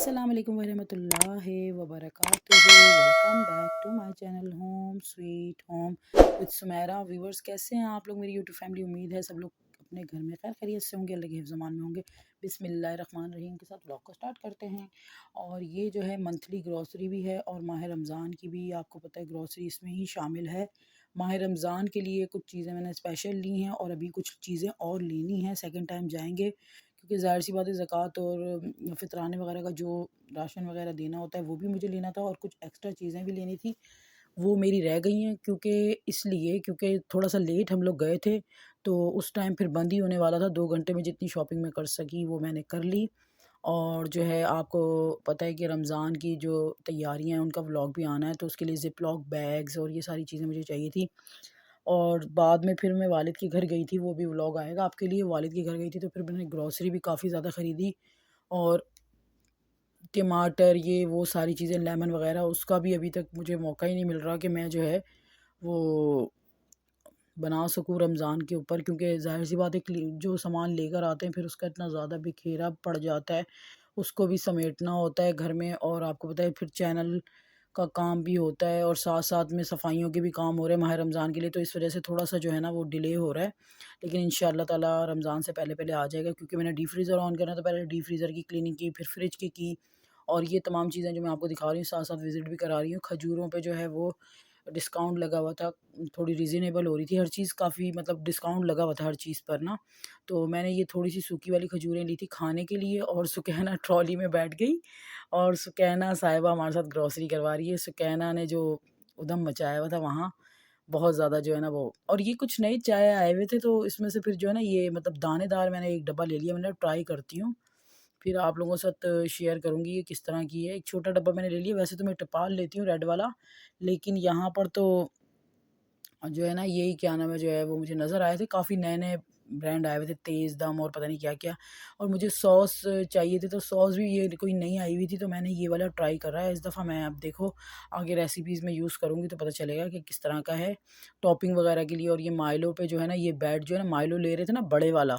अस्सलामुअलैकुम वरहमतुल्लाहि वबरकातुहू। Welcome back to my channel home sweet home with Sumera. Viewers, कैसे हैं आप लोग? मेरी यूट्यूब फैमिली, उम्मीद है सब लोग अपने घर में खैर खैरियत से होंगे, अल्लाह के हिफ्ज़-ए-मान में होंगे। बिस्मिल्लाहिर्रहमानिर्रहीम के साथ व्लॉग को स्टार्ट करते हैं। और ये जो है मंथली ग्रॉसरी भी है और माह रमज़ान की भी, आपको पता है ग्रॉसरी इसमें ही शामिल है। माह रमज़ान के लिए कुछ चीज़ें मैंने स्पेशल ली हैं और अभी कुछ चीज़ें और लेनी हैं, सेकंड टाइम जाएंगे क्योंकि ज़ाहिर सी बात है ज़कात और फ़ितराने वगैरह का जो राशन वगैरह देना होता है वो भी मुझे लेना था और कुछ एक्स्ट्रा चीज़ें भी लेनी थी, वो मेरी रह गई हैं। क्योंकि थोड़ा सा लेट हम लोग गए थे, तो उस टाइम फिर बंद ही होने वाला था। 2 घंटे में जितनी शॉपिंग मैं कर सकी वो मैंने कर ली। और जो है आपको पता है कि रमज़ान की जो तैयारियां हैं उनका व्लॉग भी आना है, तो उसके लिए ज़िप लॉक बैग्स और ये सारी चीज़ें मुझे चाहिए थी। और बाद में फिर मैं वालिद के घर गई थी, वो भी व्लॉग आएगा आपके लिए। वालिद के घर गई थी तो फिर मैंने ग्रॉसरी भी काफ़ी ज़्यादा ख़रीदी और टमाटर ये वो सारी चीज़ें, लेमन वगैरह, उसका भी अभी तक मुझे मौका ही नहीं मिल रहा कि मैं जो है वो बना सकूँ रमज़ान के ऊपर, क्योंकि ज़ाहिर-सी बात है कि जो सामान लेकर आते हैं फिर उसका इतना ज़्यादा बिखेरा पड़ जाता है, उसको भी समेटना होता है घर में। और आपको पता है फिर चैनल का काम भी होता है और साथ-साथ में सफाइयों के भी काम हो रहे हैं माह रमज़ान के लिए, तो इस वज़ह से थोड़ा-सा जो है ना वो डिले हो रहा है। लेकिन इंशाअल्लाह ताला रमज़ान से पहले-पहले आ जाएगा, क्योंकि मैंने डीप फ्रीज़र ऑन करना है, तो पहले डीप फ्रीज़र की क्लीनिंग की, फिर फ्रिज की और ये तमाम चीज़ें जो मैं आपको दिखा रही हूँ, साथ-साथ विज़िट भी करा रही हूँ। खजूरों पे जो है वो डिस्काउंट लगा हुआ था, थोड़ी रीज़नेबल हो रही थी हर चीज़, काफ़ी मतलब डिस्काउंट लगा हुआ था हर चीज़ पर ना। तो मैंने ये थोड़ी-सी सूखी वाली खजूरें ली थी खाने के लिए और सुकैना ट्रॉली में बैठ गई और सुकैना साहिबा हमारे साथ ग्रॉसरी करवा रही है। सुकैना ने जो उधम मचाया हुआ था वहाँ, बहुत ज़्यादा जो है ना वो। और ये कुछ नए चाय आए हुए थे, तो इसमें से फिर जो है ना ये मतलब दानेदार मैंने एक डब्बा ले लिया। मैंने ट्राई करती हूँ, फिर आप लोगों के साथ शेयर करूँगी ये किस तरह की है। एक छोटा डब्बा मैंने ले लिया, वैसे तो मैं टपाल लेती हूँ रेड वाला, लेकिन यहाँ पर तो जो है ना यही क्या नाम है जो है वो मुझे नज़र आए थे, काफ़ी नए-नए ब्रांड आए हुए थे, तेज़ दम और पता नहीं क्या-क्या। और मुझे सॉस चाहिए थे, तो सॉस भी ये कोई नई आई हुई थी, तो मैंने ये वाला ट्राई करा है इस दफ़ा। मैं अब देखो आगे रेसिपीज़ में यूज़ करूँगी तो पता चलेगा कि किस तरह का है टॉपिंग वगैरह के लिए। और ये माइलो पे जो है ना ये बैट जो है ना, माइलो ले रहे थे ना बड़े वाला,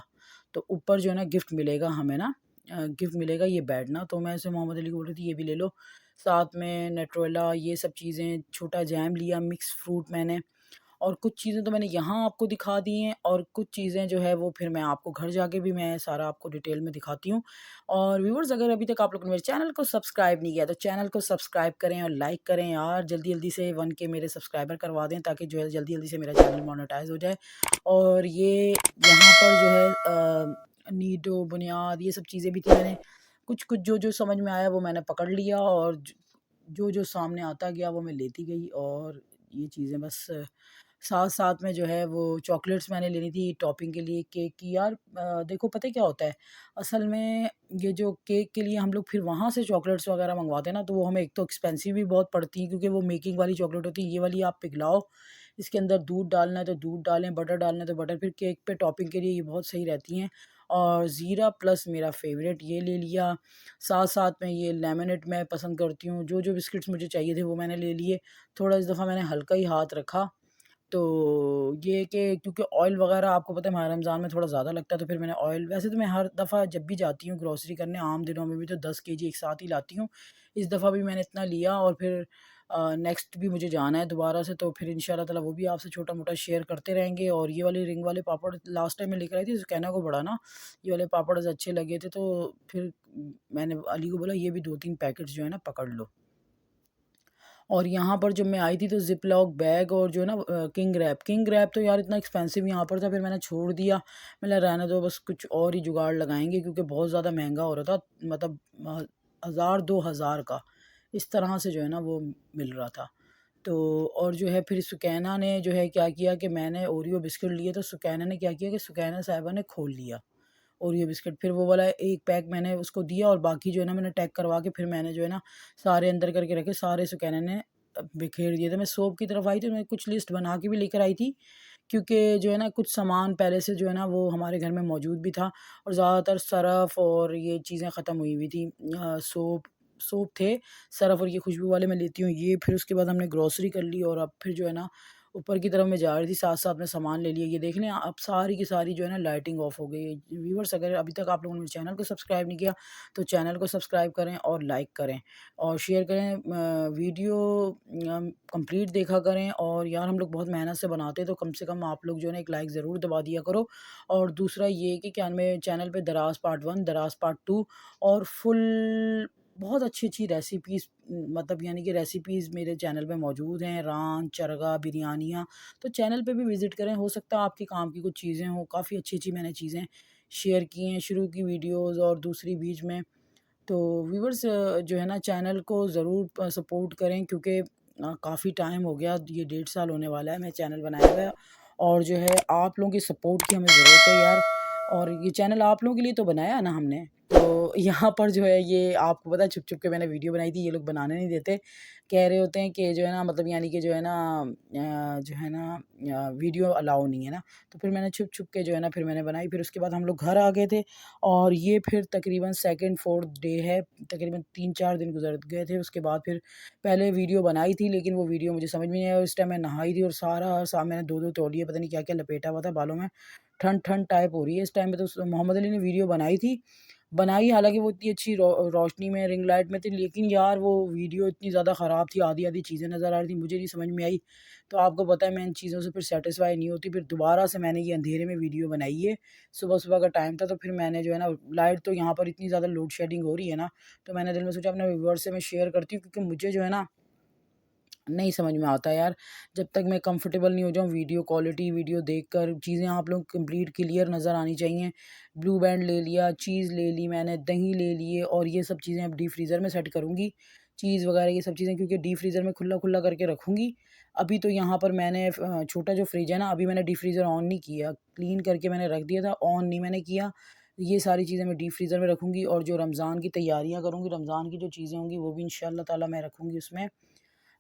तो ऊपर जो है ना गिफ्ट मिलेगा हमें ना, गिफ्ट मिलेगा ये बैट ना, तो मैं ऐसे मोहम्मद अली को बोल रही थी ये भी ले लो। साथ में नेट्रोला ये सब चीज़ें, छोटा जैम लिया, मिक्स फ्रूट मैंने। और कुछ चीज़ें तो मैंने यहाँ आपको दिखा दी हैं और कुछ चीज़ें जो है वो फिर मैं आपको घर जाके भी मैं सारा आपको डिटेल में दिखाती हूँ। और व्यूअर्स, अगर अभी तक आप लोगों ने मेरे चैनल को सब्सक्राइब नहीं किया तो चैनल को सब्सक्राइब करें और लाइक करें यार, जल्दी-जल्दी से 1 के मेरे सब्सक्राइबर करवा दें, ताकि जो है जल्दी-जल्दी से मेरा चैनल मोनेटाइज़ हो जाए। और ये यहाँ पर जो है नीडो, बुनियाद ये सब चीज़ें भी थी। मैंने कुछ-कुछ जो-जो समझ में आया वो मैंने पकड़ लिया और जो-जो सामने आता गया वो मैं लेती गई। और ये चीज़ें बस साथ-साथ में जो है वो चॉकलेट्स मैंने लेनी थी टॉपिंग के लिए केक की। यार देखो पता है क्या होता है, असल में ये जो केक के लिए हम लोग फिर वहाँ से चॉकलेट्स वगैरह मँगवाते हैं ना, तो वो हमें एक तो एक्सपेंसिव भी बहुत पड़ती है, क्योंकि वो मेकिंग वाली चॉकलेट होती है। ये वाली आप पिघलाओ, इसके अंदर दूध डालना है तो दूध डालें, बटर डालना है तो बटर, फिर केक पे टॉपिंग के लिए ये बहुत सही रहती हैं। और ज़ीरा प्लस मेरा फ़ेवरेट ये ले लिया। साथ-साथ में ये लेमनेड मैं पसंद करती हूँ। जो-जो बिस्किट्स मुझे चाहिए थे वो मैंने ले लिए। थोड़ा इस दफ़ा मैंने हल्का ही हाथ रखा। तो ये कि क्योंकि ऑयल वग़ैरह आपको पता है माह रमज़ान में थोड़ा ज़्यादा लगता है, तो फिर मैंने ऑयल, वैसे तो मैं हर दफ़ा जब भी जाती हूँ ग्रॉसरी करने, आम दिनों में भी तो 10 केजी एक साथ ही लाती हूँ। इस दफ़ा भी मैंने इतना लिया और फिर नेक्स्ट भी मुझे जाना है दोबारा से, तो फिर इंशाल्लाह ताला वो भी आपसे छोटा-मोटा शेयर करते रहेंगे। और ये वाले रिंग वाले पापड़ लास्ट टाइम मैं लेकर आई थी सुकैना को बड़ा ना, ये वाले पापड़ अच्छे लगे थे, तो फिर मैंने अली को बोला ये भी 2-3 पैकेट्स जो है ना पकड़ लो। और यहाँ पर जब मैं आई थी तो ज़िप-लॉक बैग और जो है ना किंग रैप तो यार इतना एक्सपेंसिव यहाँ पर था, फिर मैंने छोड़ दिया। मैंने रहने दो, बस कुछ और ही जुगाड़ लगाएँगे, क्योंकि बहुत ज़्यादा महँगा हो रहा था, मतलब 1000-2000 का, इस तरह से जो है ना वो मिल रहा था। तो और जो है फिर सुकैना ने जो है क्या किया कि मैंने ओरियो बिस्किट लिए, तो सुकैना ने क्या किया कि सुकैना साहिबा ने खोल लिया ओरियो बिस्किट। फिर वो वाला एक पैक मैंने उसको दिया और बाकी जो है ना मैंने टैग करवा के फिर मैंने जो है ना सारे अंदर करके रखे, सारे सुकैना ने बिखेर दिए थे। मैं सोप की तरफ आई थी, मैं कुछ लिस्ट बना के भी लेकर आई थी, क्योंकि जो है ना कुछ सामान पहले से जो है ना वो हमारे घर में मौजूद भी था और ज़्यादातर सरफ़ और ये चीज़ें ख़त्म हुई हुई थी। सोप सोप थे, सरफ़ और ये खुशबू वाले मैं लेती हूँ ये। फिर उसके बाद हमने ग्रॉसरी कर ली और अब फिर जो है ना ऊपर की तरफ मैं जा रही थी, साथ-साथ में सामान ले लिया। ये देख लें अब सारी की सारी जो है ना लाइटिंग ऑफ हो गई है। व्यूअर्स अगर अभी तक आप लोगों ने मेरे चैनल को सब्सक्राइब नहीं किया, तो चैनल को सब्सक्राइब करें और लाइक करें और शेयर करें। वीडियो कंप्लीट देखा करें और यार हम लोग बहुत मेहनत से बनाते हैं, तो कम से कम आप लोग जो है ना एक लाइक ज़रूर दबा दिया करो। और दूसरा ये कि क्या मेरे चैनल पे दराज़ पार्ट 1, दराज़ पार्ट 2 और फुल बहुत अच्छी-अच्छी रेसिपीज़ मतलब यानी कि रेसिपीज़ मेरे चैनल पे मौजूद हैं, रान, चरगा, बिरयानियाँ। तो चैनल पे भी विज़िट करें, हो सकता है आपके काम की कुछ चीज़ें हों, काफ़ी अच्छी-अच्छी मैंने चीज़ें शेयर की हैं, शुरू की वीडियोज़ और दूसरी बीच में। तो व्यूअर्स जो है ना चैनल को ज़रूर सपोर्ट करें, क्योंकि काफ़ी टाइम हो गया, ये 1.5 साल होने वाला है मैं चैनल बनाए हुए और जो है आप लोगों की सपोर्ट की हमें ज़रूरत है यार। और ये चैनल आप लोगों के लिए तो बनाया है ना हमने। तो यहाँ पर जो है ये आपको पता है छुप-छुप के मैंने वीडियो बनाई थी, ये लोग बनाने नहीं देते। कह रहे होते हैं कि जो है ना मतलब यानी कि जो है ना जो है ना वीडियो अलाउ नहीं है ना। तो फिर मैंने छुप-छुप के जो है ना फिर मैंने बनाई, फिर उसके बाद हम लोग घर आ गए थे और ये फिर तकरीबन 2nd 4th डे है, तकरीबन 3-4 दिन गुज़र गए थे। उसके बाद फिर पहले वीडियो बनाई थी, लेकिन वो वीडियो मुझे समझ में नहीं आया। उस टाइम मैं नहाई थी और सारा मैंने 2-2 तौलिए पता नहीं क्या-क्या लपेटा हुआ था बालों में। ठंड-ठंड टाइप हो रही है इस टाइम पे। तो मोहम्मद अली ने वीडियो बनाई थी। बनाई हालाँकि वो इतनी अच्छी रोशनी में रिंग लाइट में थी, लेकिन यार वो वीडियो इतनी ज़्यादा ख़राब थी, आधी-आधी चीज़ें नज़र आ रही थी, मुझे नहीं समझ में आई। तो आपको पता है मैं इन चीज़ों से फिर सैटिस्फाई नहीं होती, फिर दोबारा से मैंने ये अंधेरे में वीडियो बनाई है। सुबह-सुबह का टाइम था, तो फिर मैंने जो है ना लाइट तो यहाँ पर इतनी ज़्यादा लोड शेडिंग हो रही है ना, तो मैंने दिल में सोचा अपने व्यूअर्स से मैं शेयर करती हूँ, क्योंकि मुझे जो है ना नहीं समझ में आता यार, जब तक मैं कंफर्टेबल नहीं हो जाऊँ वीडियो क्वालिटी वीडियो देखकर चीज़ें आप लोग कंप्लीट क्लियर नज़र आनी चाहिए। ब्लू बैंड ले लिया, चीज़ ले ली मैंने, दही ले लिए और ये सब चीज़ें अब डीप फ्रीज़र में सेट करूँगी। चीज़ वगैरह ये सब चीज़ें क्योंकि डीप फ्रीज़र में खुला-खुला करके रखूँगी। अभी तो यहाँ पर मैंने छोटा जो फ्रिज है ना, अभी मैंने डीप फ्रीज़र ऑन नहीं किया, क्लीन करके मैंने रख दिया था, ऑन नहीं मैंने किया। ये सारी चीज़ें मैं डीप फ्रीज़र में रखूँगी और जो रमज़ान की तैयारियाँ करूँगी, रमज़ान की जो चीज़ें होंगी वो भी इंशाअल्लाह ताला मैं रखूँगी उसमें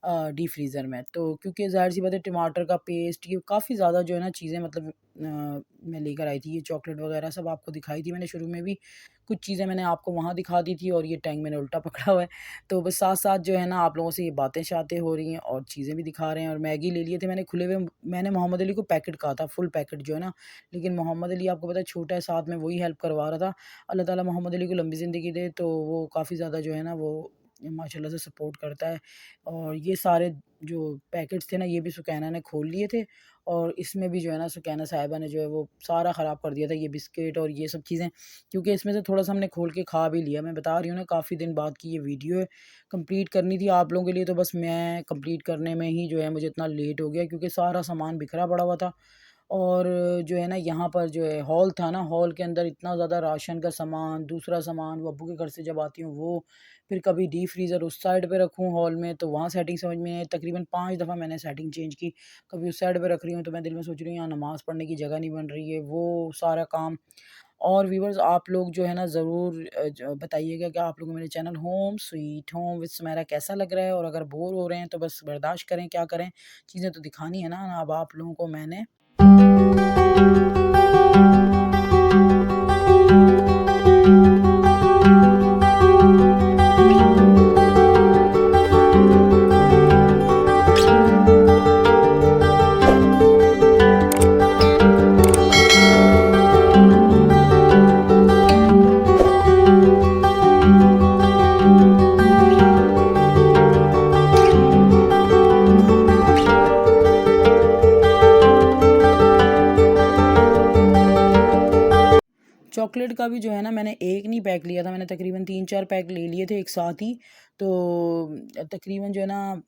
डीप फ्रीज़र में। तो क्योंकि ज़ाहिर-सी बात है टमाटर का पेस्ट ये काफ़ी ज़्यादा जो है ना चीज़ें मतलब मैं लेकर आई थी, ये चॉकलेट वगैरह सब आपको दिखाई थी मैंने शुरू में भी। कुछ चीज़ें मैंने आपको वहाँ दिखा दी थी और ये टैंक मैंने उल्टा पकड़ा हुआ है। तो बस साथ-साथ जो है ना आप लोगों से ये बातें-शातें हो रही हैं और चीज़ें भी दिखा रहे हैं और मैगी ले लिए थे मैंने खुले हुए। मैंने मोहम्मद अली को पैकेट कहा था, फुल पैकेट जो है ना, लेकिन मोहम्मद अली आपको पता है छोटा है, साथ में वही हेल्प करवा रहा था। अल्लाह ताला मोहम्मद अली को लंबी ज़िंदगी दे, तो वो काफ़ी ज़्यादा जो है ना वो माशाल्लाह से सपोर्ट करता है। और ये सारे जो पैकेट्स थे ना ये भी सुकैना ने खोल लिए थे और इसमें भी जो है ना सुकैना साहिबा ने जो है वो सारा ख़राब कर दिया था, ये बिस्किट और ये सब चीज़ें, क्योंकि इसमें से थोड़ा-सा हमने खोल के खा भी लिया। मैं बता रही हूँ ना काफ़ी दिन बाद की ये वीडियो है, कंप्लीट करनी थी आप लोगों के लिए, तो बस मैं कंप्लीट करने में ही जो है मुझे इतना लेट हो गया, क्योंकि सारा सामान बिखरा पड़ा हुआ था। और जो है ना यहाँ पर जो है हॉल था ना, हॉल के अंदर इतना ज़्यादा राशन का सामान, दूसरा सामान वो अब्बू के घर से जब आती हूँ वो, फिर कभी डीप फ्रीज़र उस साइड पे रखूँ हॉल में तो वहाँ सेटिंग समझ में नहीं आई। तकरीबन 5 दफ़ा मैंने सेटिंग चेंज की। कभी उस साइड पे रख रही हूँ तो मैं दिल में सोच रही हूँ यहाँ नमाज़ पढ़ने की जगह नहीं बन रही है, वो सारा काम। और व्यूअर्स आप लोग जो है ना ज़रूर बताइएगा कि आप लोगों को मेरे channel home sweet home with Sumaira कैसा लग रहा है, और अगर बोर हो रहे हैं तो बस बर्दाश्त करें, क्या करें, चीज़ें तो दिखानी है ना अब आप लोगों को मैंने। चॉकलेट का भी जो है ना मैंने एक नहीं पैक लिया था, मैंने तकरीबन 3-4 पैक ले लिए थे एक साथ ही। तो तकरीबन जो है ना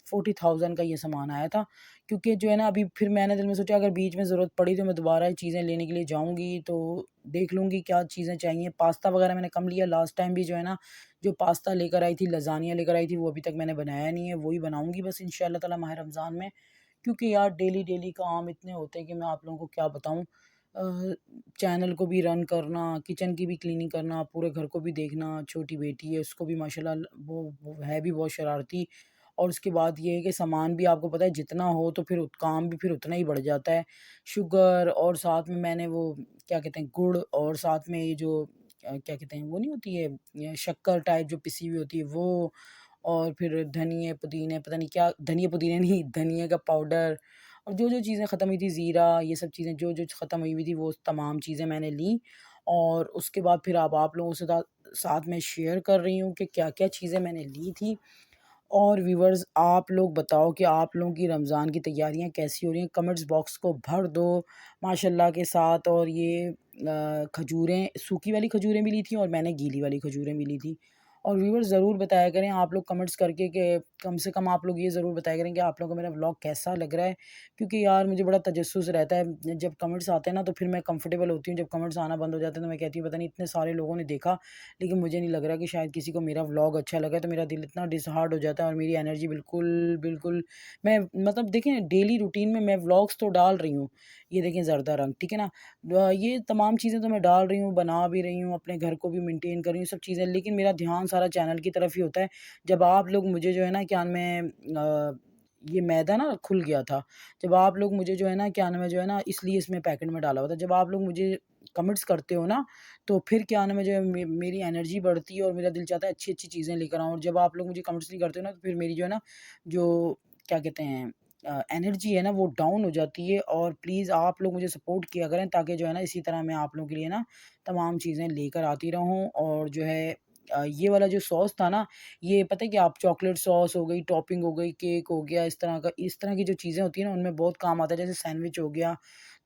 40,000 का ये सामान आया था। क्योंकि जो है ना अभी फिर मैंने दिल में सोचा अगर बीच में ज़रूरत पड़ी तो मैं दोबारा चीज़ें लेने के लिए जाऊँगी, तो देख लूँगी क्या चीज़ें चाहिए। पास्ता वगैरह मैंने कम लिया, लास्ट टाइम भी जो है ना जो पास्ता लेकर आई थी, लज़ानिया लेकर आई थी, वो अभी तक मैंने बनाया नहीं है, वही बनाऊँगी बस इंशाअल्लाह ताला माह रमज़ान में। क्योंकि यार डेली-डेली काम इतने होते हैं कि मैं आप लोगों को क्या बताऊँ। चैनल को भी रन करना, किचन की भी क्लीनिंग करना, पूरे घर को भी देखना, छोटी बेटी है उसको भी माशाल्लाह वो है भी बहुत शरारती। और उसके बाद ये है कि सामान भी आपको पता है जितना हो तो फिर काम भी फिर उतना ही बढ़ जाता है। शुगर और साथ में मैंने वो क्या कहते हैं गुड़ और साथ में ये जो क्या कहते हैं वो नहीं होती है ये शक्कर टाइप जो पिसी हुई होती है वो, और फिर धनिए, पुदीने, पता नहीं क्या, धनिए पुदीने नहीं, धनिए का पाउडर, और जो-जो चीज़ें ख़त्म हुई थी, ज़ीरा, ये सब चीज़ें जो-जो ख़त्म हुई हुई थी, वो तमाम चीज़ें मैंने लीं। और उसके बाद फिर अब आप लोगों से साथ में शेयर कर रही हूँ कि क्या-क्या चीज़ें मैंने ली थी। और व्यूअर्स, आप लोग बताओ कि आप लोगों की रमज़ान की तैयारियाँ कैसी हो रही हैं? कमेंट्स बॉक्स को भर दो माशाल्लाह के साथ। और ये खजूरें, सूखी वाली खजूरें भी ली थी और मैंने गीली वाली खजूरें भी ली थी। और व्यूअर्स, ज़रूर बताया करें आप लोग कमेंट्स करके कि कम से कम आप लोग ये ज़रूर बताया करें कि आप लोगों को मेरा व्लॉग कैसा लग रहा है। क्योंकि यार मुझे बड़ा तजस्सुस रहता है, जब कमेंट्स आते हैं ना तो फिर मैं कंफर्टेबल होती हूँ। जब कमेंट्स आना बंद हो जाते हैं तो मैं कहती हूँ पता नहीं इतने सारे लोगों ने देखा, लेकिन मुझे नहीं लग रहा कि शायद किसी को मेरा व्लॉग अच्छा लगा। तो मेरा दिल इतना डिसहार्ट हो जाता है और मेरी एनर्जी बिल्कुल बिल्कुल, मैं मतलब देखें डेली रूटीन में मैं व्लॉग्स तो डाल रही हूँ। ये देखें ज़र्दा रंग, ठीक है ना? ये तमाम चीज़ें तो मैं डाल रही हूँ, बना भी रही हूँ, अपने घर को भी मेंटेन कर रही हूँ, सब चीज़ें, लेकिन मेरा ध्यान सारा चैनल की तरफ ही होता है। जब आप लोग मुझे जो है ना क्या नाम है, ये मैदा ना खुल गया था, जब आप लोग मुझे जो है ना क्या नाम है जो है ना, इसलिए इसमें पैकेट में डाला हुआ था। जब आप लोग मुझे कमेंट्स करते हो ना, तो फिर क्या नाम है जो है मेरी एनर्जी बढ़ती है और मेरा दिल चाहता है अच्छी-अच्छी चीज़ें लेकर आऊँ। और जब आप लोग मुझे कमेंट्स नहीं करते हो ना, तो फिर मेरी जो है ना, जो क्या कहते हैं, एनर्जी है ना वो डाउन हो जाती है। और प्लीज़ आप लोग मुझे सपोर्ट किया करें, ताकि जो है ना इसी तरह मैं आप लोगों के लिए ना तमाम चीज़ें लेकर आती रहूँ। और जो है ये वाला जो सॉस था ना, ये पता है कि आप चॉकलेट सॉस हो गई, टॉपिंग हो गई, केक हो गया, इस तरह की जो चीज़ें होती हैं ना उनमें बहुत काम आता है। जैसे सैंडविच हो गया,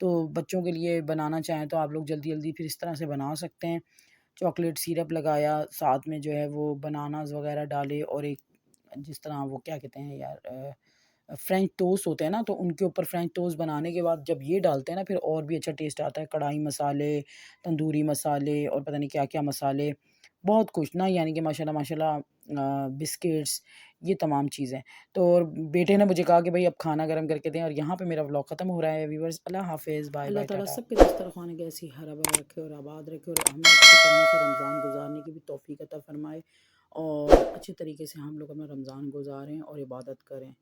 तो बच्चों के लिए बनाना चाहें तो आप लोग जल्दी-जल्दी फिर इस तरह से बना सकते हैं। चॉकलेट सिरप लगाया, साथ में जो है वो बनानाज़ वग़ैरह डाले, और एक जिस तरह वो क्या कहते हैं यार, फ्रेंच टोस्ट होते हैं ना, तो उनके ऊपर फ्रेंच टोस्ट बनाने के बाद जब ये डालते हैं ना, फिर और भी अच्छा टेस्ट आता है। कढ़ाई मसाले, तंदूरी मसाले और पता नहीं क्या-क्या मसाले, बहुत कुछ ना, यानी कि माशाल्लाह माशाल्लाह, बिस्किट्स, ये तमाम चीज़ें। तो और बेटे ने मुझे कहा कि भई अब खाना गरम करके दें, और यहाँ पे मेरा व्लॉग ख़त्म हो रहा है व्यूअर्स। अल्लाह हाफ़िज़, बाय अल्लाह बाय, ताला टाटा। सबके दस्तरख़्वान को ऐसे ही हरा-भरा रखे और आबाद रखे, और हमें अच्छी तरह से रमज़ान गुज़ारने की भी तौफ़ीक अता फ़रमाए, और अच्छे तरीके से हम लोग अपना रमज़ान गुज़ारें और इबादत करें।